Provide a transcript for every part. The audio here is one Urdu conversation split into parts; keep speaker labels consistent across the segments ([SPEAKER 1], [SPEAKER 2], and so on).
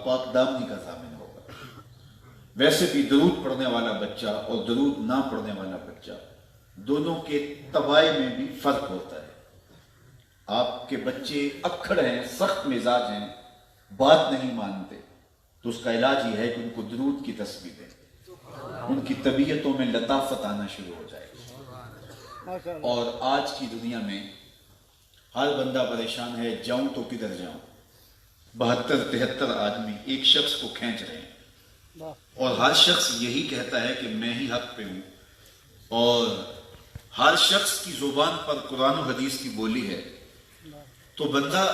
[SPEAKER 1] پاک دامنی کا ضامن ہوگا۔ ویسے بھی درود پڑھنے والا بچہ اور درود نہ پڑھنے والا بچہ دونوں کے طبائع میں بھی فرق ہوتا ہے۔ آپ کے بچے اکھڑ ہیں، سخت مزاج ہیں، بات نہیں مانتے، تو اس کا علاج یہ ہے کہ ان کو درود کی تسبیح دیں، ان کی طبیعتوں میں لطافت آنا شروع ہو جائے گی۔ اور آج کی دنیا میں ہر بندہ پریشان ہے، جاؤں تو کدھر جاؤں، 72-73 آدمی ایک شخص کو کھینچ رہے ہیں، اور ہر شخص یہی کہتا ہے کہ میں ہی حق پہ ہوں، اور ہر شخص کی زبان پر قرآن و حدیث کی بولی ہے، تو بندہ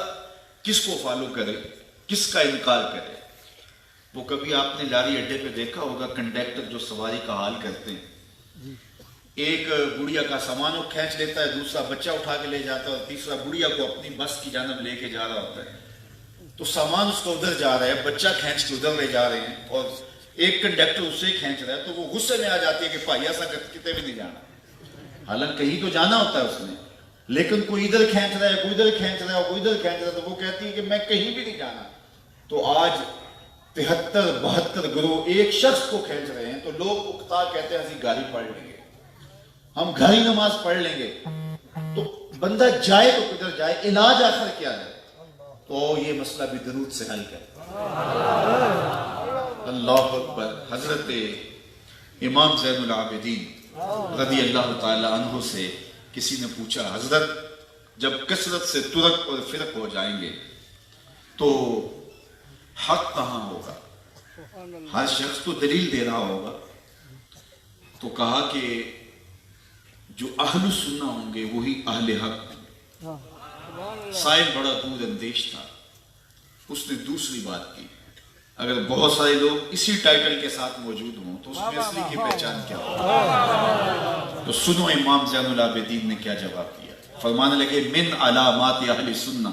[SPEAKER 1] کس کو فالو کرے، کس کا انکار کرے؟ وہ کبھی آپ نے لاری اڈے پہ دیکھا ہوگا کنڈکٹر جو سواری کا حال کرتے ہیں، ایک گڑیا کا سامان وہ کھینچ لیتا ہے، دوسرا بچہ اٹھا کے لے جاتا ہے، اور تیسرا گڑیا کو اپنی بس کی جانب لے کے جا رہا ہوتا ہے، تو سامان اس کو ادھر جا رہا ہے، بچہ کھینچ کے ادھر لے جا رہے ہیں، اور ایک کنڈکٹر اسے کھینچ رہا ہے، تو وہ غصے میں آ جاتی ہے کہ بھائی ایسا کتے بھی نہیں جانا، حالانکہ کہیں تو جانا ہوتا ہے اس نے، لیکن کوئی ادھر کھینچ رہا ہے، کوئی ادھر کھینچ رہا ہے، اور کوئی ادھر کھینچ رہا ہے، تو وہ کہتی ہے کہ میں کہیں بھی نہیں جانا۔ تو آج 73-72 گروہ ایک شخص کو کھینچ رہے ہیں، تو لوگ اکتا کہتے ہیں ہم گھر ہی پڑھ لیں گے، ہم گھر ہی نماز پڑھ لیں گے، تو بندہ جائے تو کدھر جائے، علاج آخر کیا ہے؟ تو یہ مسئلہ بھی درود سے حل کرتا ہے۔ اللہ اکبر۔ حضرت امام زین العابدین رضی اللہ تعالی عنہ سے کسی نے پوچھا، حضرت جب کثرت سے ترک اور فرق ہو جائیں گے تو حق کہاں ہوگا؟ ہر شخص تو دلیل دے رہا ہوگا، تو کہا کہ جو اہل سنہ ہوں گے وہی اہل حق ہوں گے۔ سائل بڑا دور اندیش تھا، اس نے دوسری بات کی، اگر بہت سارے لوگ اسی ٹائٹل کے ساتھ موجود ہوں تو اس میں اصلی کی پہچان کیا ہوگا؟ تو سنو امام زین العابدین نے کیا جواب دیا، فرمانے لگے من علامات اہل سنہ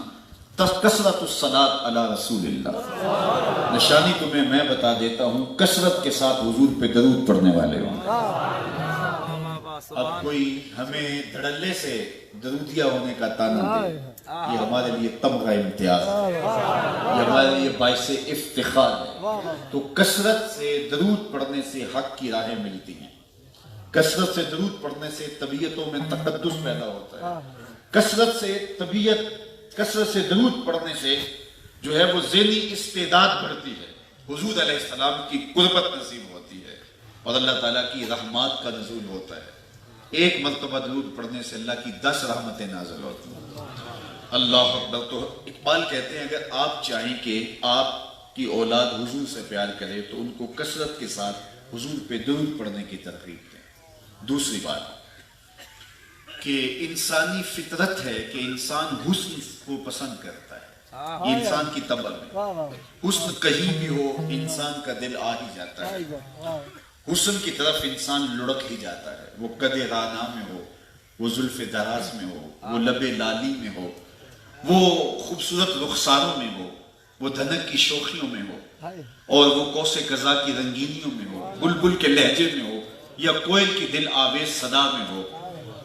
[SPEAKER 1] کثرت الصلاۃ علی رسول اللہ، نشانی تمہیں میں بتا دیتا ہوں، کثرت کے ساتھ حضور پہ درود پڑھنے والے ہوں۔ اب کوئی ہمیں دھڑلے سے درودیا ہونے کا تانا دے، یہ ہمارے لیے تمغہ امتیاز ہے، یہ ہمارے لیے باعث افتخار ہے۔ تو کثرت سے درود پڑھنے سے حق کی راہیں ملتی ہیں، کثرت سے درود پڑھنے سے طبیعتوں میں تقدس پیدا ہوتا ہے، کثرت سے درود پڑھنے سے جو ہے وہ ذہنی استعداد بڑھتی ہے، حضور علیہ السلام کی قربت نصیب ہوتی ہے، اور اللہ تعالیٰ کی رحمات کا نزول ہوتا ہے۔ ایک مرتبہ درود پڑھنے سے اللہ کی 10 رحمتیں نازل ہوتی ہیں۔ اللہ اکبر۔ تو اقبال کہتے ہیں اگر آپ چاہیں کہ آپ کی اولاد حضور سے پیار کرے تو ان کو کثرت کے ساتھ حضور پہ درود پڑھنے کی ترغیب دیں۔ دوسری بات کہ انسانی فطرت ہے کہ انسان حسن کو پسند کرتا ہے، یہ انسان کی طبع میں، حسن کہیں بھی ہو انسان کا دل آ ہی جاتا ہے، حسن کی طرف انسان لڑک ہی جاتا ہے، وہ قد رانا میں ہو، وہ زلف دراز میں ہو، وہ لب لالی میں ہو، وہ خوبصورت رخساروں میں ہو، وہ دھنک کی شوخیوں میں ہو، اور وہ کوس قضا کی رنگینیوں میں ہو، بلبل کے لہجے میں ہو، یا کوئل کی دل آویز صدا میں ہو،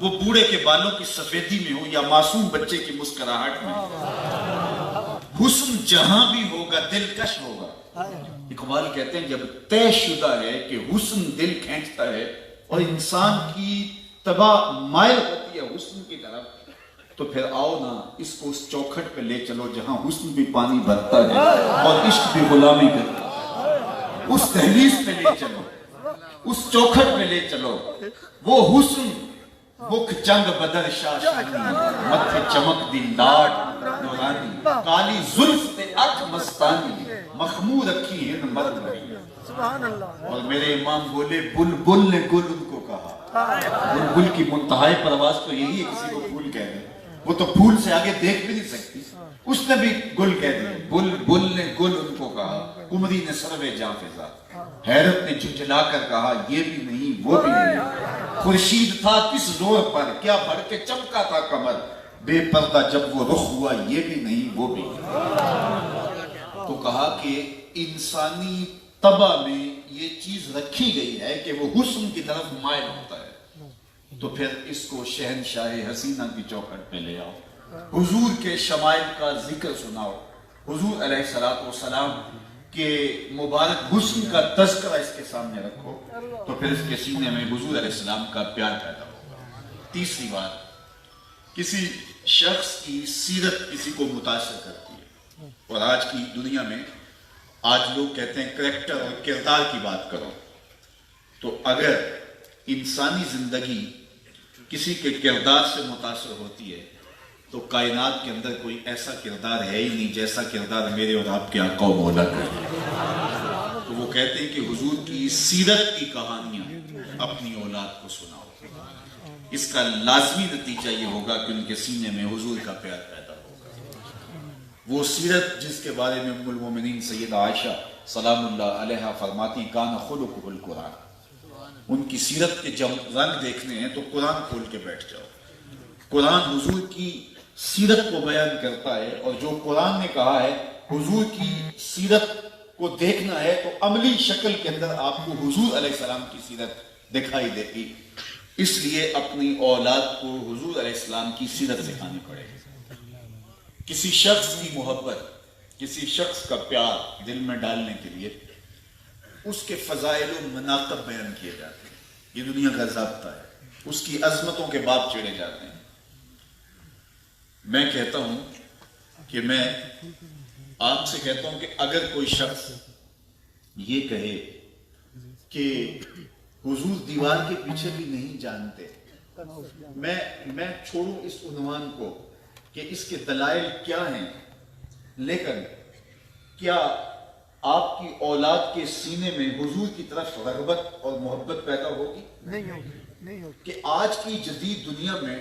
[SPEAKER 1] وہ بوڑھے کے بالوں کی سفیدی میں ہو یا معصوم بچے کی مسکراہٹ میں ہو، حسن جہاں بھی ہوگا دلکش ہوگا۔ اقبال کہتے ہیں جب طے شدہ ہے کہ حسن دل کھینچتا ہے اور انسان کی طبع مائل ہوتی ہے حسن کی طرف، تو پھر آؤ نا اس کو اس چوکھٹ پہ لے چلو جہاں حسن بھی پانی بھرتا ہے اور عشق بھی غلامی کرتا ہے، اس دہلیز پہ لے چلو، اس چوکھٹ پہ لے چلو، وہ حسن مکھ جنگ بدر شاشانی، متھے چمک دی لاٹ نورانی، کالی زلف تے اکھ مستانی، مخمور رکھی ہن مرد بری۔ اور میرے امام بولے بلبل نے گل ان کو کہا، بلبل کی منتہائی پرواز تو یہی ہے کسی کو پھول کہہ دے، وہ تو پھول سے آگے دیکھ بھی نہیں سکتی، اس نے بھی گل کہہ دیا، بلبل نے گل ان کو کہا، قمری نے سروے جاں فضا، حیرت نے جھنجھلا کر کہا یہ بھی نہیں وہ بھی نہیں، خورشید تھا کس زور پر کیا بڑھ کے چمکا تھا کمر، بے پردہ جب وہ رخ ہوا یہ بھی نہیں وہ بھی نہیں۔ تو کہا کہ انسانی طبع میں یہ چیز رکھی گئی ہے کہ وہ حسن کی طرف مائل ہوتا ہے، تو پھر اس کو شہنشاہ حسینہ کی چوکھٹ پہ لے آؤ، حضور کے شمائل کا ذکر سناؤ، حضور علیہ السلام کہ مبارک حسن کا تذکرہ اس کے سامنے رکھو تو پھر اس کے سینے میں حضور علیہ السلام کا پیار پیدا ہوگا۔ تیسری بات، کسی شخص کی سیرت کسی کو متاثر کرتی ہے، اور آج کی دنیا میں آج لوگ کہتے ہیں کریکٹر اور کردار کی بات کرو، تو اگر انسانی زندگی کسی کے کردار سے متاثر ہوتی ہے تو کائنات کے اندر کوئی ایسا کردار ہے ہی نہیں جیسا کردار میرے اور آپ کے آقا و مولا کا ہے۔ تو وہ کہتے ہیں کہ حضور کی سیرت کی کہانیاں اپنی اولاد کو سناؤ، اس کا لازمی نتیجہ یہ ہوگا کہ ان کے سینے میں حضور کا پیار پیدا ہوگا۔ وہ سیرت جس کے بارے میں ام المومنین سیدہ عائشہ سلام اللہ علیہا فرماتی ہیں کان خلقہ القرآن، ان کی سیرت کے جب رنگ دیکھنے ہیں تو قرآن کھول کے بیٹھ جاؤ۔ قرآن حضور کی سیرت کو بیان کرتا ہے، اور جو قرآن نے کہا ہے حضور کی سیرت کو دیکھنا ہے تو عملی شکل کے اندر آپ کو حضور علیہ السلام کی سیرت دکھائی دے گی۔ اس لیے اپنی اولاد کو حضور علیہ السلام کی سیرت سکھانی پڑے گی۔ کسی شخص کی محبت، کسی شخص کا پیار دل میں ڈالنے کے لیے اس کے فضائل و مناقب بیان کیے جاتے ہیں، یہ دنیا کا ضابطہ ہے، اس کی عظمتوں کے باب چھیڑے جاتے ہیں۔ میں کہتا ہوں کہ میں آپ سے کہتا ہوں کہ اگر کوئی شخص یہ کہے کہ حضور دیوار کے پیچھے بھی نہیں جانتے، میں چھوڑوں اس عنوان کو کہ اس کے دلائل کیا ہیں، لیکن کیا آپ کی اولاد کے سینے میں حضور کی طرف رغبت اور محبت پیدا ہوگی؟ نہیں ہوگی۔ کہ آج کی جدید دنیا میں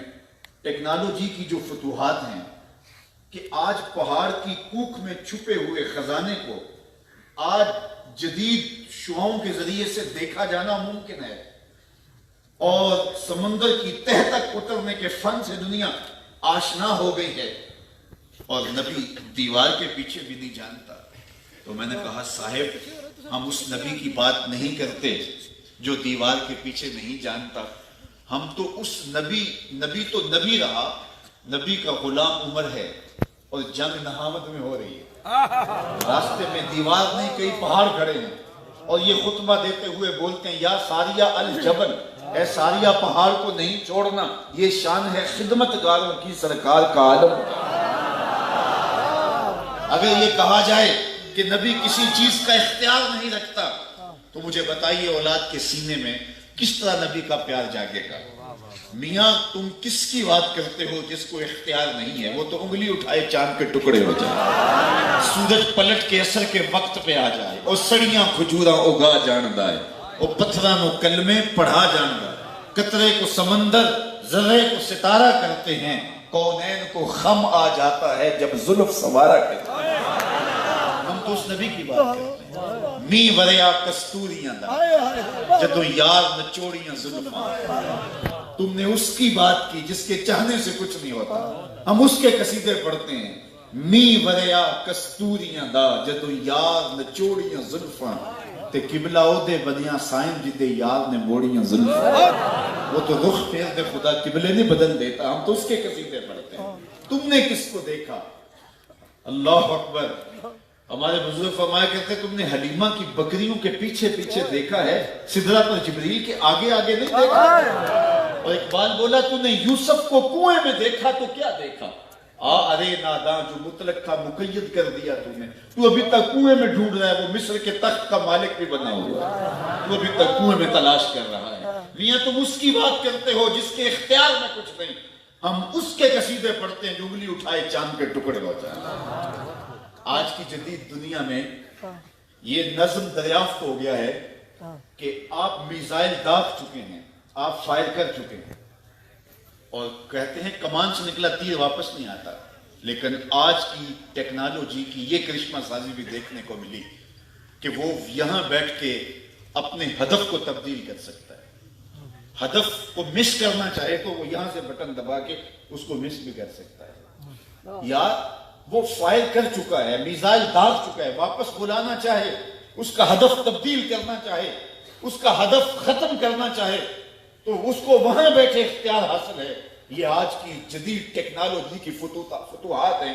[SPEAKER 1] ٹیکنالوجی کی جو فتوحات ہیں کہ آج پہاڑ کی کوکھ میں چھپے ہوئے خزانے کو آج جدید شعاؤں کے ذریعے سے دیکھا جانا ممکن ہے، اور سمندر کی تہہ تک اترنے کے فن سے دنیا آشنا ہو گئی ہے، اور نبی دیوار کے پیچھے بھی نہیں جانتا۔ تو میں نے کہا صاحب ہم اس نبی کی بات نہیں کرتے جو دیوار کے پیچھے نہیں جانتا، ہم تو اس نبی تو نبی رہا، نبی کا غلام عمر ہے اور جنگ نہاوند میں ہو رہی ہے، راستے میں دیوار نہیں کئی پہاڑ کھڑے ہیں، اور یہ خطبہ دیتے ہوئے بولتے ہیں یا ساریہ الجبل، اے ساریہ پہاڑ کو نہیں چھوڑنا، یہ شان ہے خدمت گاروں کی سرکار کا عالم۔ اگر یہ کہا جائے کہ نبی کسی چیز کا اختیار نہیں رکھتا تو مجھے بتائیے اولاد کے سینے میں کس طرح نبی کا پیار جاگے گا؟ میاں تم کس کی بات کرتے ہو جس کو اختیار نہیں ہے؟ وہ تو انگلی اٹھائے چاند کے ٹکڑے ہو جائے، سورج پلٹ کے عصر کے وقت پہ آ جائے، اور سڑیاں کھجوراں اگا جاندہ ہے، اور پتھراں کلمے پڑھا جاندہ ہے، قطرے کو سمندر ذرے کو ستارہ کرتے ہیں، کونین کو خم آ جاتا ہے جب زلف سوارا کرتے ہیں۔ ہم تو اس نبی کی بات کرتے ہیں، می وریا کستوریاں دا جدو یار نچوڑیاں زلفاں، تم نے اس کی بات کی جس کے چاہنے سے کچھ نہیں ہوتا۔ ہم اس کے قصیدے پڑھتے ہیں، می وریا کستوریاں دا جدو یار نچوڑیاں زلفاں، تے قبلہ او دے بدیاں سائن جدے یار نے موڑیاں زلفاں۔ وہ تو رخ پھیر دے خدا قبلے نہیں بدل دیتا، ہم تو اس کے قصیدے پڑھتے ہیں۔ تم نے کس کو دیکھا؟ اللہ اکبر۔ ہمارے بزرگ فرمایا کرتے تم نے حلیمہ کی بکریوں کے پیچھے پیچھے دیکھا ہے، سدرہ پر جبریل کے آگے آگے نہیں دیکھا۔ اور اقبال بولا تو نے یوسف کو کنویں میں دیکھا تو کیا دیکھا؟ ارے ناداں جو مطلق تھا مقید کر دیا تو نے، تو ابھی تک کنویں میں ڈھونڈ رہا ہے، وہ مصر کے تخت کا مالک بھی بنا ہوا ہے، تو ابھی تک کنویں میں تلاش کر رہا ہے۔ میاں تم اس کی بات کرتے ہو جس کے اختیار میں کچھ نہیں، ہم اس کے قصیدے پڑھتے ہیں جو انگلی اٹھائے چاند کے ٹکڑے ہو جائیں۔ آج کی جدید دنیا میں یہ نظم دریافت ہو گیا ہے کہ آپ میزائل داغ چکے ہیں، آپ فائر کر چکے ہیں، اور کہتے ہیں کمان سے نکلا تیر واپس نہیں آتا، لیکن آج کی ٹیکنالوجی کی یہ کرشمہ سازی بھی دیکھنے کو ملی کہ وہ یہاں بیٹھ کے اپنے ہدف کو تبدیل کر سکتا ہے، ہدف کو مس کرنا چاہے تو وہ یہاں سے بٹن دبا کے اس کو مس بھی کر سکتا ہے، یا وہ فائر کر چکا ہے، میزائل داغ چکا ہے، واپس بلانا چاہے، اس کا ہدف تبدیل کرنا چاہے، اس کا ہدف ختم کرنا چاہے تو اس کو وہاں بیٹھے اختیار حاصل ہے۔ یہ آج کی جدید ٹیکنالوجی کی فتوحات ہیں۔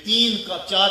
[SPEAKER 1] 3-4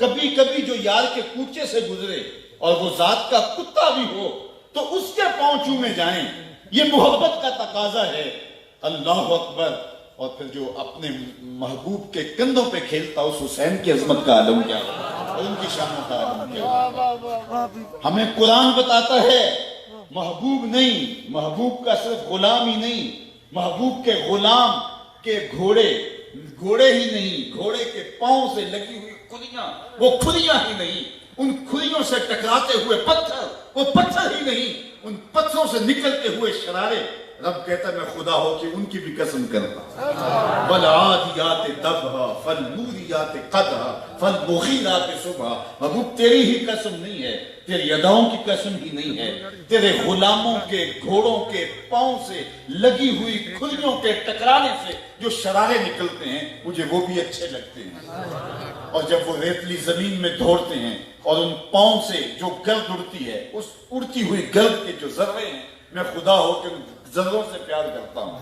[SPEAKER 1] کبھی کبھی جو یار کے کوچے سے گزرے اور وہ ذات کا کتا بھی ہو تو اس کے پاؤں چومے جائیں، یہ محبت کا تقاضا ہے۔ اللہ اکبر۔ اور پھر جو اپنے محبوب کے کندھوں پہ کھیلتا اس حسین کی عظمت کا عالم کیا ہوگا، اور ان کی شان کا عالم کیا ہوگا۔ ہمیں قرآن بتاتا ہے محبوب نہیں، محبوب کا صرف غلام ہی نہیں، محبوب کے غلام کے گھوڑے ہی نہیں، گھوڑے کے پاؤں سے لگی ہوئی کھلیاں، وہ کھلیاں ہی نہیں، ان کھلیوں سے ٹکراتے ہوئے پتھر، وہ پتھر ہی نہیں، ان پتھروں سے نکلتے ہوئے شرارے۔ رب کہتا ہے میں خدا ہو کہ ان کی بھی قسم کرتا ہوں۔ والعادیات ضبحا فالموریات قدحا فالمغیرات صبحا۔ محبوب تیری ہی قسم نہیں ہے، تیری اداؤں کی قسم ہی نہیں ہے، تیرے غلاموں کے گھوڑوں کے پاؤں سے لگی ہوئی کھلیوں کے ٹکرانے سے جو شرارے نکلتے ہیں مجھے وہ بھی اچھے لگتے ہیں۔ اور جب وہ ریتلی زمین میں دوڑتے ہیں اور ان پاؤں سے جو گرد اڑتی ہے، اس اڑتی ہوئی گرد کے جو ذرے ہیں، میں خدا ہو کہ ان ذروں سے پیار کرتا ہوں۔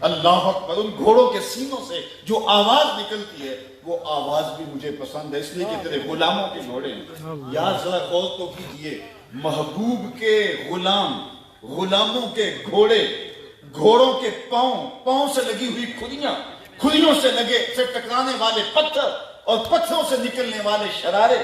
[SPEAKER 1] اللہ اکبر۔ ان گھوڑوں کے سینوں سے جو آواز نکلتی ہے وہ آواز بھی مجھے پسند ہے، اس لیے کہ تیرے غلاموں کے گھوڑے ہیں۔ یار ذرا غور تو کیجئے، محبوب کے غلاموں کے گھوڑے، گھوڑوں کے پاؤں سے لگی ہوئی کھلیوں سے ٹکرانے والے پتھر اور پتھروں سے نکلنے والے شرارے۔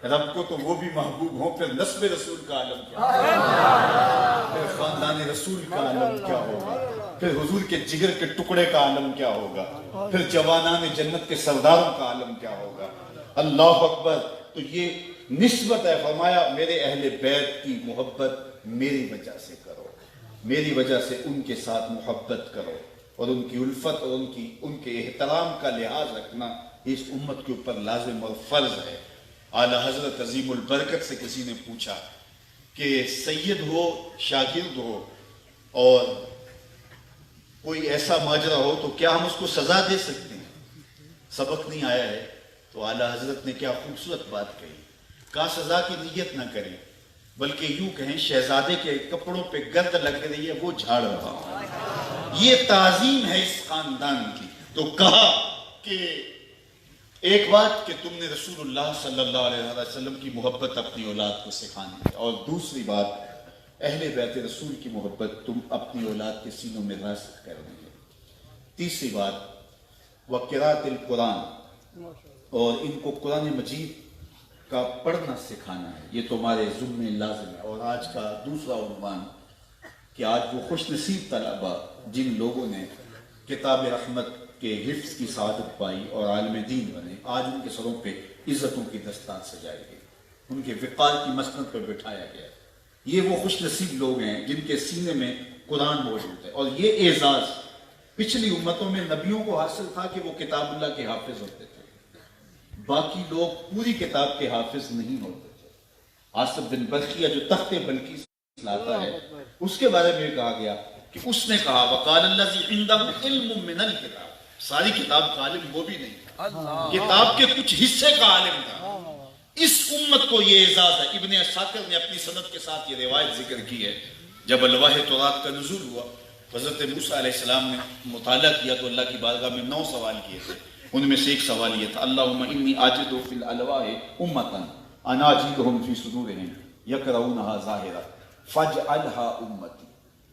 [SPEAKER 1] رب کو تو وہ بھی محبوب ہوں، پھر نسب رسول کا عالم کیا ہوگا، پھر خاندان رسول کا عالم کیا ہوگا، پھر حضور کے جگر کے ٹکڑے کا عالم کیا ہوگا، پھر جوانان جنت کے سرداروں کا عالم کیا ہوگا۔ اللہ اکبر۔ تو یہ نسبت ہے، فرمایا میرے اہل بیت کی محبت میری وجہ سے کرو، میری وجہ سے ان کے ساتھ محبت کرو، اور ان کی الفت اور ان کے احترام کا لحاظ رکھنا اس امت کے اوپر لازم اور فرض ہے۔ اعلیٰ حضرت عظیم البرکت سے کسی نے پوچھا کہ سید ہو، شاگرد ہو، اور کوئی ایسا ماجرا ہو تو کیا ہم اس کو سزا دے سکتے ہیں؟ سبق نہیں آیا ہے تو اعلیٰ حضرت نے کیا خوبصورت بات کہی، کہا سزا کی نیت نہ کریں، بلکہ یوں کہیں شہزادے کے کپڑوں پہ گرد لگ رہی ہے وہ جھاڑ رہا ہوں، یہ تعظیم ہے اس خاندان کی۔ تو کہا کہ ایک بات کہ تم نے رسول اللہ صلی اللہ علیہ وسلم کی محبت اپنی اولاد کو سکھانی ہے، اور دوسری بات اہل بیت رسول کی محبت تم اپنی اولاد کے سینوں میں راسخ کرنی ہے۔ تیسری بات وقراءۃ القرآن، اور ان کو قرآن مجید کا پڑھنا سکھانا ہے، یہ تمہارے ذمہ لازم ہے۔ اور آج کا دوسرا عنوان کہ آج وہ خوش نصیب طلبہ جن لوگوں نے کتاب رحمت کے حفظ کی سعادت پائی اور عالم دین بنے، آج ان کے سروں پہ عزتوں کی دستار سجائی گئی، ان کے وقار کی مسند پر بٹھایا گیا۔ یہ وہ خوش نصیب لوگ ہیں جن کے سینے میں قرآن موجود ہے، اور یہ اعزاز پچھلی امتوں میں نبیوں کو حاصل تھا کہ وہ کتاب اللہ کے حافظ ہوتے تھے، باقی لوگ پوری کتاب کے حافظ نہیں ہوتے تھے۔ آصف بن برقیہ جو تخت بلقیس لاتا ہے، اس کے بارے میں کہا گیا کہ اس نے کہا وقال الذی عنده علم من الکتاب، ساری کتاب کا عالم وہ بھی نہیں تھا، کتاب کے کچھ حصے کا عالم تھا۔ اس امت کو یہ اعزاز ہے۔ ابن عساکر نے اپنی سند کے ساتھ یہ روایت ذکر کی ہے، جب الواح تورات کا نزول ہوا، حضرت موسیٰ علیہ السلام نے مطالعہ کیا تو اللہ کی بارگاہ میں 9 سوال کیے تھے، ان میں سے ایک سوال یہ تھا اللہم انی آجد فی الالواح امتا انا اجیدہم فی صدورہم یقرؤونہا ظاہرہ فاجعلہا امتی۔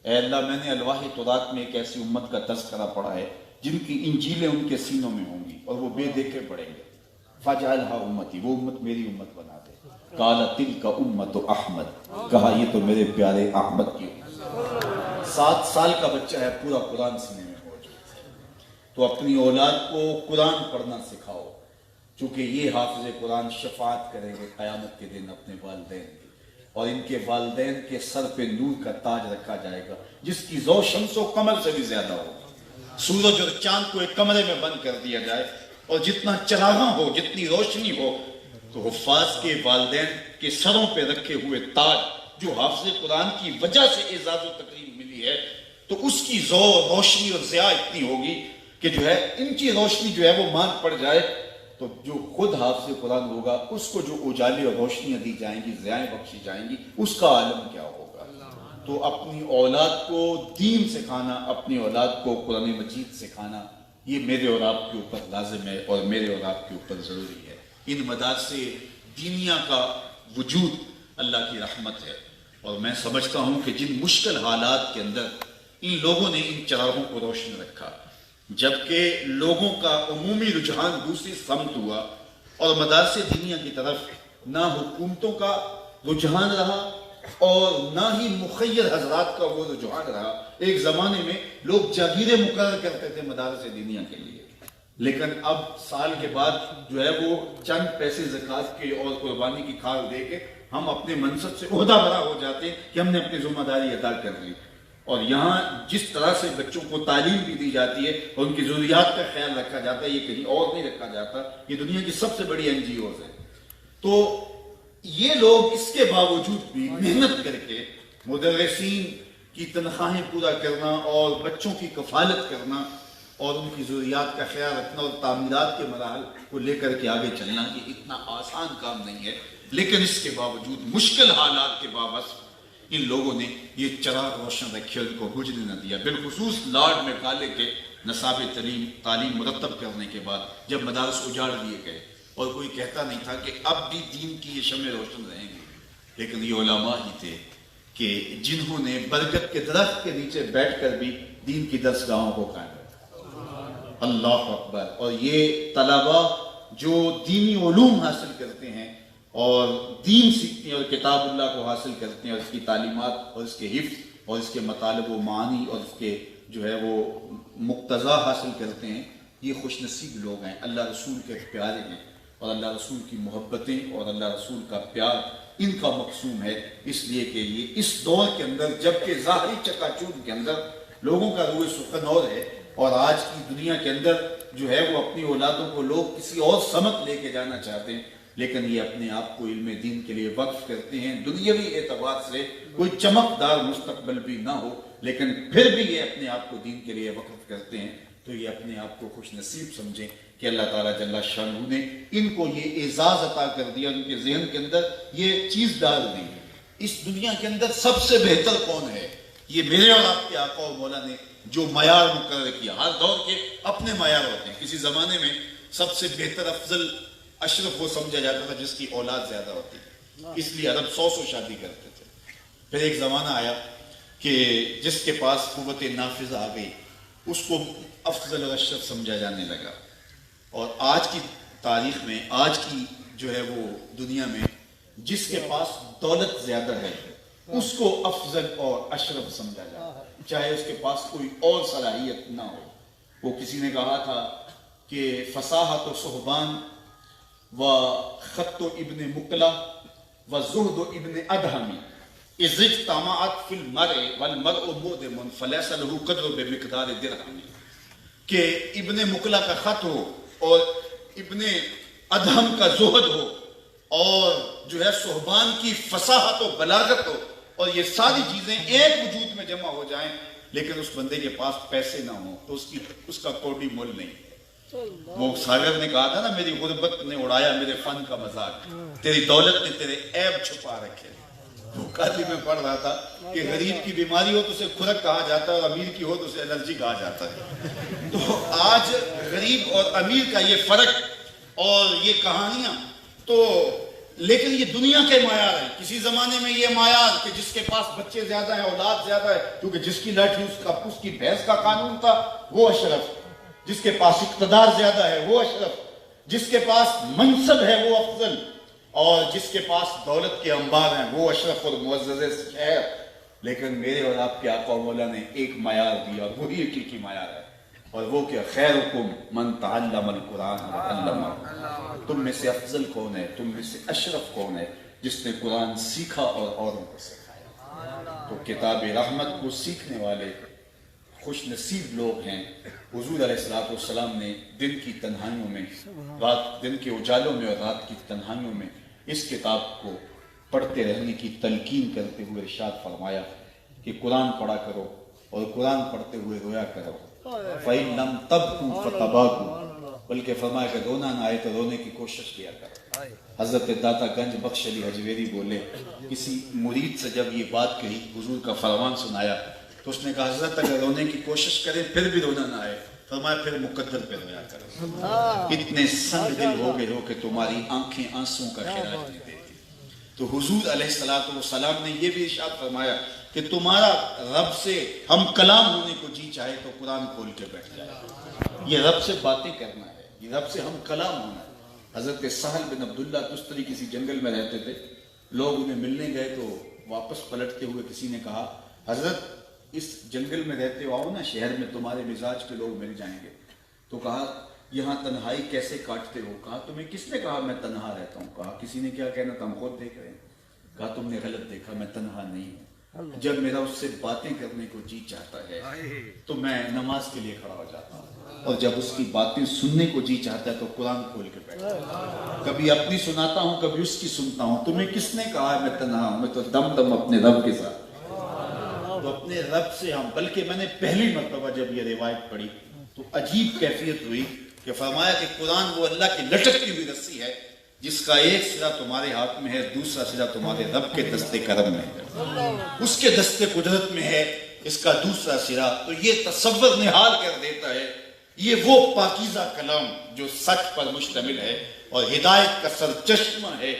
[SPEAKER 1] اے اللہ میں نے الواح تورات میں ایک ایسی امت کا تذکرہ پڑھا ہے جن کی انجیلیں ان کے سینوں میں ہوں گی اور وہ بے دیکھے پڑھیں گے، فاجعلہا امتی، وہ امت میری امت بنا دے۔ قال تلک امت احمد، کہا یہ تو میرے پیارے احمد کی امت۔ 7 سال کا بچہ ہے، پورا قرآن سینے میں موجود ہے۔ تو اپنی اولاد کو قرآن پڑھنا سکھاؤ، چونکہ یہ حافظ قرآن شفاعت کریں گے قیامت کے دن اپنے والدین کی، اور ان کے والدین کے سر پہ نور کا تاج رکھا جائے گا جس کی ضوء شمس و قمر سے بھی زیادہ ہوگا۔ سورج اور چاند کو ایک کمرے میں بند کر دیا جائے اور جتنا چراغاں ہو، جتنی روشنی ہو، تو حفاظ کے والدین کے سروں پہ رکھے ہوئے تاج جو حافظ قرآن کی وجہ سے اعزاز و تکریم ملی ہے، تو اس کی ضوء، روشنی اور ضیاء اتنی ہوگی کہ جو ہے ان کی روشنی جو ہے وہ مان پڑ جائے تو جو خود حافظ قرآن ہوگا اس کو جو اجالے اور روشنیاں دی جائیں گی، ضیائیں بخشی جائیں گی، اس کا عالم کیا ہوگا۔ تو اپنی اولاد کو دین سکھانا، اپنی اولاد کو قرآن مجید سکھانا، یہ میرے اور آپ کے اوپر لازم ہے اور میرے اور آپ کے اوپر ضروری ہے۔ ان مدارس دینیا کا وجود اللہ کی رحمت ہے، اور میں سمجھتا ہوں کہ جن مشکل حالات کے اندر ان لوگوں نے ان چراغوں کو روشن رکھا، جبکہ لوگوں کا عمومی رجحان دوسری سمت ہوا اور مدارس دینیا کی طرف نہ حکومتوں کا رجحان رہا اور نہ ہی مخیر حضرات کا وہ رجحان رہا۔ ایک زمانے میں لوگ جاگیریں مقرر کرتے تھے مدارس دینیا کے لیے، لیکن اب سال کے بعد جو ہے وہ چند پیسے زکوٰۃ کے اور قربانی کی کھال دے کے ہم اپنے منصب سے عہدہ برا ہو جاتے ہیں کہ ہم نے اپنی ذمہ داری ادا کر لی۔ اور یہاں جس طرح سے بچوں کو تعلیم بھی دی جاتی ہے اور ان کی ضروریات کا خیال رکھا جاتا ہے، یہ کہیں اور نہیں رکھا جاتا۔ یہ دنیا کی سب سے بڑی NGOs ہے۔ تو یہ لوگ اس کے باوجود بھی محنت کر کے مدرسین کی تنخواہیں پورا کرنا اور بچوں کی کفالت کرنا اور ان کی ضروریات کا خیال رکھنا اور تعمیرات کے مراحل کو لے کر کے آگے چلنا، یہ اتنا آسان کام نہیں ہے۔ لیکن اس کے باوجود مشکل حالات کے باوجود ان لوگوں نے یہ چراغ روشن رکھے، ان کو بجھنے نہ دیا۔ بالخصوص لارڈ میکالے کے نصاب تعلیم مرتب کرنے کے بعد جب مدارس اجاڑ دیے گئے اور کوئی کہتا نہیں تھا کہ اب بھی دین کی یہ شمع روشن رہیں گی، لیکن یہ علماء ہی تھے کہ جنہوں نے برگد کے درخت کے نیچے بیٹھ کر بھی دین کی درسگاہوں کو قائم رکھا۔ اللہ اکبر۔ اور یہ طلباء جو دینی علوم حاصل کرتے ہیں اور دین سیکھتے ہیں اور کتاب اللہ کو حاصل کرتے ہیں اور اس کی تعلیمات اور اس کے حفظ اور اس کے مطالب و معانی اور اس کے جو ہے وہ مقتضا حاصل کرتے ہیں، یہ خوش نصیب لوگ ہیں، اللہ رسول کے پیارے ہیں، اور اللہ رسول کی محبتیں اور اللہ رسول کا پیار ان کا مقصوم ہے۔ اس لیے کہ یہ اس دور کے اندر جبکہ ظاہری چکا چوند کے اندر لوگوں کا روح سخن اور ہے، اور آج کی دنیا کے اندر جو ہے وہ اپنی اولادوں کو لوگ کسی اور سمت لے کے جانا چاہتے ہیں، لیکن یہ اپنے آپ کو علم دین کے لیے وقف کرتے ہیں۔ دنیاوی اعتبار سے کوئی چمکدار مستقبل بھی نہ ہو، لیکن پھر بھی یہ اپنے آپ کو دین کے لیے وقف کرتے ہیں، تو یہ اپنے آپ کو خوش نصیب سمجھیں کہ اللہ تعالیٰ جل شانہ نے ان کو یہ اعزاز عطا کر دیا، ان کے ذہن کے اندر یہ چیز ڈال دی۔ اس دنیا کے اندر سب سے بہتر کون ہے؟ یہ میرے اور آپ کے آقا و مولا نے جو معیار مقرر کیا۔ ہر دور کے اپنے معیار ہوتے ہیں۔ کسی زمانے میں سب سے بہتر افضل اشرف وہ سمجھا جاتا تھا جس کی اولاد زیادہ ہوتی ہے، اس لیے عرب 100 شادی کرتے تھے۔ پھر ایک زمانہ آیا کہ جس کے پاس قوت نافذہ آ گئی اس کو افضل اور اشرف سمجھا جانے لگا، اور آج کی تاریخ میں، آج کی جو ہے وہ دنیا میں جس کے پاس دولت زیادہ ہے اس کو افضل اور اشرف سمجھا جاتا ہے، چاہے اس کے پاس کوئی اور صلاحیت نہ ہو۔ وہ کسی نے کہا تھا کہ فصاحت و صحبان و خط و ابن مقلہ و زہد و ابن ادہمی اذ اجتمعت فی المرء والمرء مؤدم فلیس لہ قدر بمقدار درہم، کہ ابن مقلہ کا خط ہو اور ابن ادہم کا زہد ہو اور جو ہے صحبان کی فصاحت و بلاغت ہو، اور یہ ساری چیزیں ایک وجود میں جمع ہو جائیں، لیکن اس بندے کے پاس پیسے نہ ہوں تو اس کا کوئی مول نہیں۔ وہ ساگر نے کہا تھا نا، میری غربت نے اڑایا میرے فن کا مذاق، تیری دولت نے تیرے عیب چھپا رکھے۔ وہ قاضی میں پڑھ رہا تھا کہ غریب کی بیماری ہو تو اسے کھرک کہا جاتا ہے اور امیر کی ہو تو اسے الرجی کہا جاتا ہے۔ تو آج غریب اور امیر کا یہ فرق اور یہ کہانیاں تو، لیکن یہ دنیا کے معیار ہیں۔ کسی زمانے میں یہ معیار کہ جس کے پاس بچے زیادہ ہیں، اولاد زیادہ ہے، کیونکہ جس کی لاٹھی اس کی بھینس کا قانون تھا، وہ اشرف۔ جس کے پاس اقتدار زیادہ ہے وہ اشرف، جس کے پاس منصب ہے وہ افضل، اور جس کے پاس دولت کے انبار ہیں وہ اشرف اور معزز شہر۔ لیکن میرے اور آپ کے آقا و مولا نے ایک معیار دیا، اور وہی حقیقی معیار ہے، اور وہ کہ خیرکم من تعلم القرآن وعلمہ۔ تم میں سے افضل کون ہے، تم میں سے اشرف کون ہے جس نے قرآن سیکھا اور اوروں کو سکھایا۔ تو کتاب رحمت کو سیکھنے والے خوش نصیب لوگ ہیں۔ حضور علیہ السلام نے دن کی تنہائیوں میں، دن کے اجالوں میں اور رات کی تنہائیوں میں اس کتاب کو پڑھتے رہنے کی تلقین کرتے ہوئے ارشاد فرمایا کہ قرآن پڑھا کرو اور قرآن پڑھتے ہوئے رویا کرو، فَإِن لَمْ تَبْكُوا فَتَبَاكُوا، بلکہ فرمایا کہ رونا نہ آئے تو رونے کی کوشش کیا کرو۔ حضرت داتا گنج بخش علی حجویری بولے، کسی مرید سے جب یہ بات کہی، حضور کا فرمان سنایا، تو اس نے کہا حضرت اگر رونے کی کوشش کریں پھر بھی رونا نہ آئے فرمایا پھر مقدر پہ رویا کرو، اتنے سنگ دل ہو گئے ہو کہ تمہاری آنکھیں آنسوں کا خراج نہیں دیتی۔ تو حضور علیہ السلام نے یہ بھی ارشاد فرمایا کہ تمہارا رب سے ہم کلام ہونے کو جی چاہے تو قرآن کھول کے بیٹھ جائے، یہ رب سے باتیں کرنا ہے، یہ رب سے ہم کلام ہونا ہے۔ حضرت سہل بن عبداللہ تستری کسی جنگل میں رہتے تھے، لوگ انہیں ملنے گئے تو واپس پلٹتے ہوئے کسی نے کہا حضرت اس جنگل میں رہتے ہو، آؤ نا شہر میں، تمہارے مزاج کے لوگ مل جائیں گے۔ تو کہا یہاں تنہائی کیسے کاٹتے ہو؟ کہا تمہیں کس نے کہا میں تنہا رہتا ہوں؟ کہا کسی نے کیا کہنا تھا، ہم خود دیکھ رہے ہیں۔ کہا تم نے غلط دیکھا، میں تنہا نہیں ہوں، جب میرا اس سے باتیں کرنے کو جی چاہتا ہے تو میں نماز کے لیے کھڑا ہو جاتا ہوں، اور جب اس کی باتیں سننے کو جی چاہتا ہے تو قرآن کھول کے بیٹھتا ہوں، کبھی اپنی سناتا ہوں کبھی اس کی سنتا ہوں۔ تمہیں کس نے کہا ہے میں تنہا ہوں؟ میں تو دم دم اپنے رب کے ساتھ، تو اپنے رب سے ہم۔ بلکہ میں نے پہلی مرتبہ جب یہ روایت پڑھی تو عجیب کیفیت ہوئی کہ فرمایا کہ قرآن وہ اللہ کی لٹکتی ہوئی رسی ہے جس کا ایک سرا تمہارے ہاتھ میں ہے، دوسرا سرا تمہارے رب کے دستے کرم میں ہے، اس کے دستے قدرت میں ہے اس کا دوسرا سرا۔ تو یہ تصور نہال کر دیتا ہے، یہ وہ پاکیزہ کلام جو سچ پر مشتمل ہے اور ہدایت کا سرچشمہ ہے۔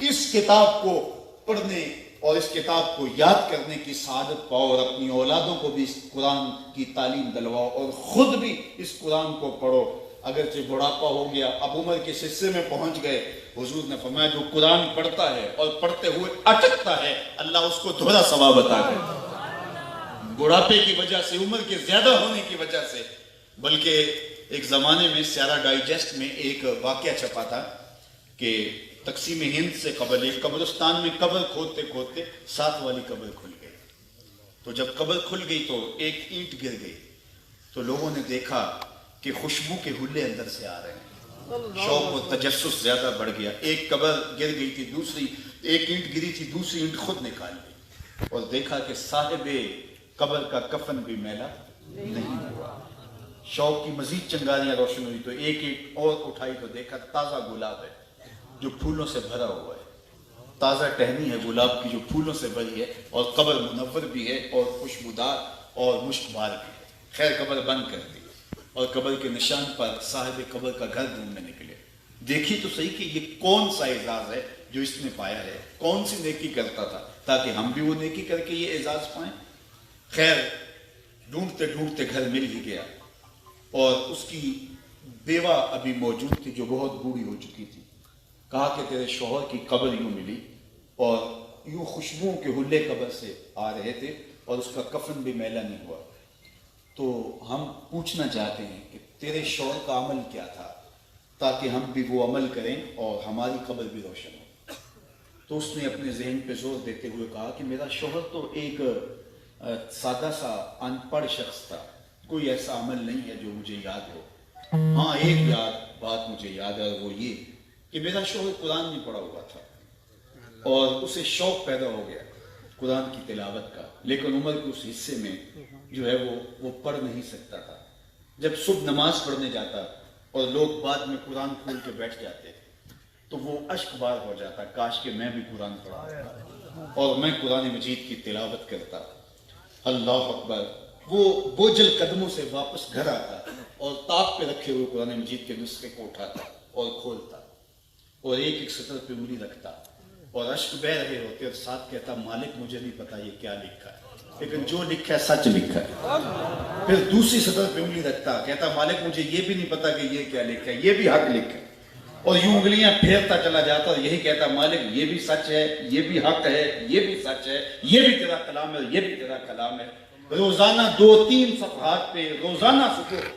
[SPEAKER 1] اس کتاب کو پڑھنے اور اس کتاب کو یاد کرنے کی سعادت پاؤ، اور اپنی اولادوں کو بھی اس قرآن کی تعلیم دلواؤ، اور خود بھی اس قرآن کو پڑھو۔ اگرچہ بڑھاپا ہو گیا، اب عمر کے حصے میں پہنچ گئے، حضور نے فرمایا جو قرآن پڑھتا ہے اور پڑھتے ہوئے اٹکتا ہے اللہ اس کو دوہرا ثواب عطا کرے، بڑھاپے کی وجہ سے، عمر کے زیادہ ہونے کی وجہ سے۔ بلکہ ایک زمانے میں سیارہ ڈائجسٹ میں ایک واقعہ چھپا تھا کہ تقسیم ہند سے قبل ایک قبرستان میں قبر کھودتے کھودتے 7 والی قبر کھل گئی۔ تو جب قبر کھل گئی تو ایک اینٹ گر گئی، تو لوگوں نے دیکھا کہ خوشبو کے حلے اندر سے آ رہے ہیں، شوق و تجسس زیادہ بڑھ گیا۔ ایک قبر گر گئی تھی، دوسری ایک اینٹ گری تھی، دوسری اینٹ خود نکال لی، اور دیکھا کہ صاحب قبر کا کفن بھی میلا نہیں ہوا۔ شوق کی مزید چنگاریاں روشن ہوئی تو ایک اینٹ اور اٹھائی تو دیکھا تازہ گلاب ہے جو پھولوں سے بھرا ہوا ہے، تازہ ٹہنی ہے گلاب کی جو پھولوں سے بھری ہے، اور قبر منور بھی ہے اور خوشبودار اور مشکبار بھی ہے۔ خیر قبر بند کر دی، اور قبر کے نشان پر صاحب قبر کا گھر ڈھونڈنے نکلے۔ دیکھی تو صحیح کہ یہ کون سا اعزاز ہے جو اس نے پایا ہے، کون سی نیکی کرتا تھا تاکہ ہم بھی وہ نیکی کر کے یہ اعزاز پائیں۔ خیر ڈھونڈتے ڈھونڈتے گھر مل ہی گیا، اور اس کی بیوہ ابھی موجود تھی جو بہت بوڑھی ہو چکی تھی۔ کہا کہ تیرے شوہر کی قبر یوں ملی، اور یوں خوشبوؤں کے حلے قبر سے آ رہے تھے، اور اس کا کفن بھی میلا نہیں ہوا۔ تو ہم پوچھنا چاہتے ہیں کہ تیرے شوہر کا عمل کیا تھا تاکہ ہم بھی وہ عمل کریں اور ہماری قبر بھی روشن ہو۔ تو اس نے اپنے ذہن پہ زور دیتے ہوئے کہا کہ میرا شوہر تو ایک سادہ سا ان پڑھ شخص تھا، کوئی ایسا عمل نہیں ہے جو مجھے یاد ہو۔ ہاں ایک بات مجھے یاد ہے، اور وہ یہ کہ میرا شوہر قرآن نہیں پڑھا ہوا تھا، اور اسے شوق پیدا ہو گیا قرآن کی تلاوت کا، لیکن عمر کے اس حصے میں جو ہے وہ پڑھ نہیں سکتا تھا۔ جب صبح نماز پڑھنے جاتا اور لوگ بعد میں قرآن کھول کے بیٹھ جاتے تو وہ اشک بار ہو جاتا، کاش کہ میں بھی قرآن پڑھا اور میں قرآن مجید کی تلاوت کرتا۔ اللہ اکبر، وہ بوجھل قدموں سے واپس گھر آتا اور طاق پہ رکھے ہوئے قرآن مجید کے نسخے کو اٹھاتا اور کھولتا، اور ایک ایک سطر پہ انگلی رکھتا، اور اشک بہ رہے ہوتے، اور ساتھ کہتا مالک مجھے نہیں پتا یہ کیا لکھا ہے، لیکن جو لکھا ہے سچ لکھا ہے۔ پھر دوسری سطر پہ انگلی رکھتا، کہتا مالک مجھے یہ بھی نہیں پتا کہ یہ کیا لکھا ہے، یہ بھی حق لکھا ہے، اور یوں انگلیاں پھیرتا چلا جاتا اور یہی کہتا مالک یہ بھی سچ ہے، یہ بھی حق ہے، یہ بھی سچ ہے، یہ بھی تیرا کلام ہے، یہ بھی تیرا کلام ہے۔ روزانہ 2-3 صفحات پہ روزانہ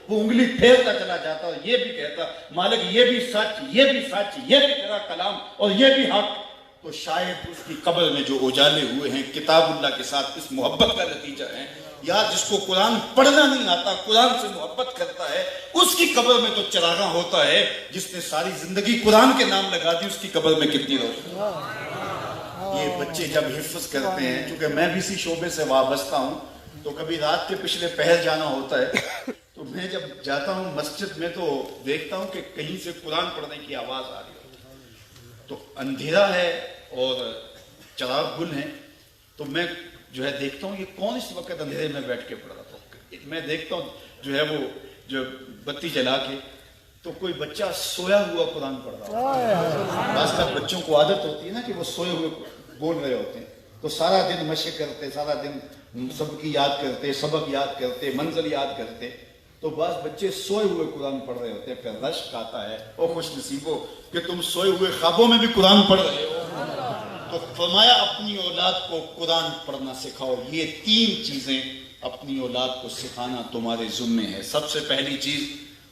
[SPEAKER 1] وہ انگلی پھیرتا چلا جاتا اور یہ بھی کہتا مالک یہ بھی سچ، یہ بھی سچ، یہ بھی تیرا کلام اور یہ بھی حق۔ تو شاید اس کی قبر میں جو اجالے ہوئے ہیں کتاب اللہ کے ساتھ اس محبت کا نتیجہ ہے، یا جس کو قرآن پڑھنا نہیں آتا قرآن سے محبت کرتا ہے، اس کی قبر میں تو چراغاں ہوتا ہے۔ جس نے ساری زندگی قرآن کے نام لگا دی اس کی قبر میں کتنی روشنی۔ یہ بچے جب حفظ کرتے ہیں، چونکہ میں بھی اسی شعبے سے وابستہ ہوں، تو کبھی رات کے پچھلے پہر جانا ہوتا ہے، تو میں جب جاتا ہوں مسجد میں تو دیکھتا ہوں کہ کہیں سے قرآن پڑھنے کی آواز آ رہی ہے، تو اندھیرا ہے اور چراغ گل ہیں، تو میں جو ہے دیکھتا ہوں یہ کون اس وقت اندھیرے میں بیٹھ کے پڑھ رہا تھا۔ میں دیکھتا ہوں جو ہے وہ جو بتی جلا کے تو کوئی بچہ سویا ہوا قرآن پڑھ رہا ہوتا ہے. بعض کا بچوں کو عادت ہوتی ہے نا کہ وہ سوئے ہوئے بول رہے ہوتے ہیں، تو سارا دن مشق کرتے، سارا دن سب کی یاد کرتے، سبق یاد کرتے، منزل یاد کرتے، تو بعض بچے سوئے ہوئے قرآن پڑھ رہے ہوتے ہیں. پھر رشک آتا ہے، او خوش نصیبو کہ تم سوئے ہوئے خوابوں میں بھی قرآن پڑھ رہے ہو. تو فرمایا اپنی اولاد کو قرآن پڑھنا سکھاؤ. یہ 3 چیزیں اپنی اولاد کو سکھانا تمہارے ذمے ہے. سب سے پہلی چیز،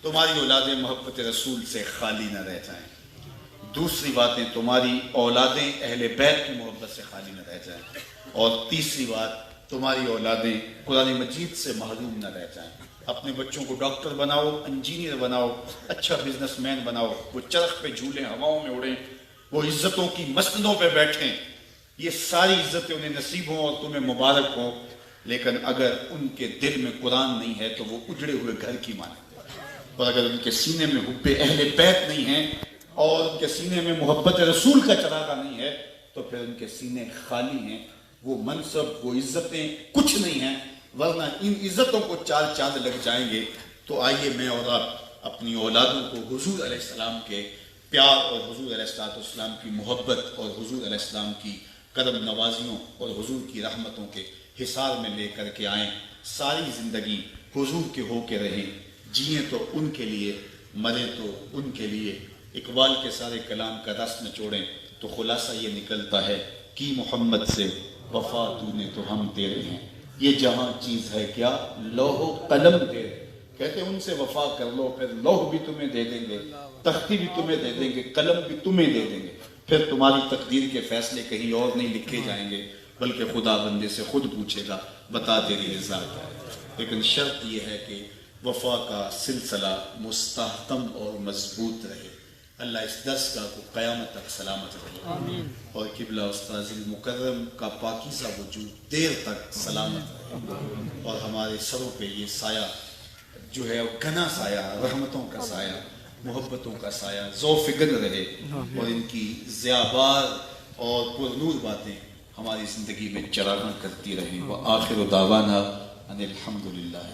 [SPEAKER 1] تمہاری اولادیں محبت رسول سے خالی نہ رہ جائیں. دوسری باتیں، تمہاری اولادیں اہل بیت کی محبت سے خالی نہ رہ جائیں. اور تیسری بات، تمہاری اولادیں قرآن مجید سے محروم نہ رہ جائیں. اپنے بچوں کو ڈاکٹر بناؤ، انجینئر بناؤ، اچھا بزنس مین بناؤ، وہ چرخ پہ جھولیں، ہواؤں میں اڑیں، وہ عزتوں کی مسندوں پہ بیٹھیں، یہ ساری عزتیں انہیں نصیب ہوں اور تمہیں مبارک ہوں. لیکن اگر ان کے دل میں قرآن نہیں ہے تو وہ اجڑے ہوئے گھر کی مانند ہے. اور اگر ان کے سینے میں حب اہل بیت نہیں ہے اور ان کے سینے میں محبت رسول کا چراغا نہیں ہے تو پھر ان کے سینے خالی ہیں. وہ منصب، وہ عزتیں کچھ نہیں ہیں. ورنہ ان عزتوں کو 4 چاند لگ جائیں گے. تو آئیے میں اور آپ اپنی اولادوں کو حضور علیہ السلام کے پیار اور حضور علیہ السلام کی محبت اور حضور علیہ السلام کی کرم نوازیوں اور حضور کی رحمتوں کے حصار میں لے کر کے آئیں. ساری زندگی حضور کے ہو کے رہیں. جئیں تو ان کے لیے، مریں تو ان کے لیے. اقبال کے سارے کلام کا رس نچوڑیں تو خلاصہ یہ نکلتا ہے کہ محمد سے وفا تو نے تو ہم تیرے ہیں. یہ جہاں چیز ہے کیا، لوح و قلم تیرے. کہتے ہیں ان سے وفا کر لو، پھر لوح بھی تمہیں دے دیں گے، تختی بھی تمہیں دے دیں گے، قلم بھی تمہیں دے دیں گے. پھر تمہاری تقدیر کے فیصلے کہیں اور نہیں لکھے جائیں گے بلکہ خدا بندے سے خود پوچھے گا، بتا تیری رضا کیا ہے. لیکن شرط یہ ہے کہ وفا کا سلسلہ مستحکم اور مضبوط رہے. اللہ اس درس کا کو قیامت تک سلامت رہے اور قبلہ استاذ المکرم کا پاکیزہ وجود دیر تک سلامت رہے اور ہمارے سروں پہ یہ سایہ جو ہے گھنا سایہ، رحمتوں کا سایہ، محبتوں کا سایہ ذو فکر رہے اور ان کی ضیابار اور پرنور باتیں ہماری زندگی میں چراغاں کرتی رہیں. وآخر دعوانا ان الحمدللہ.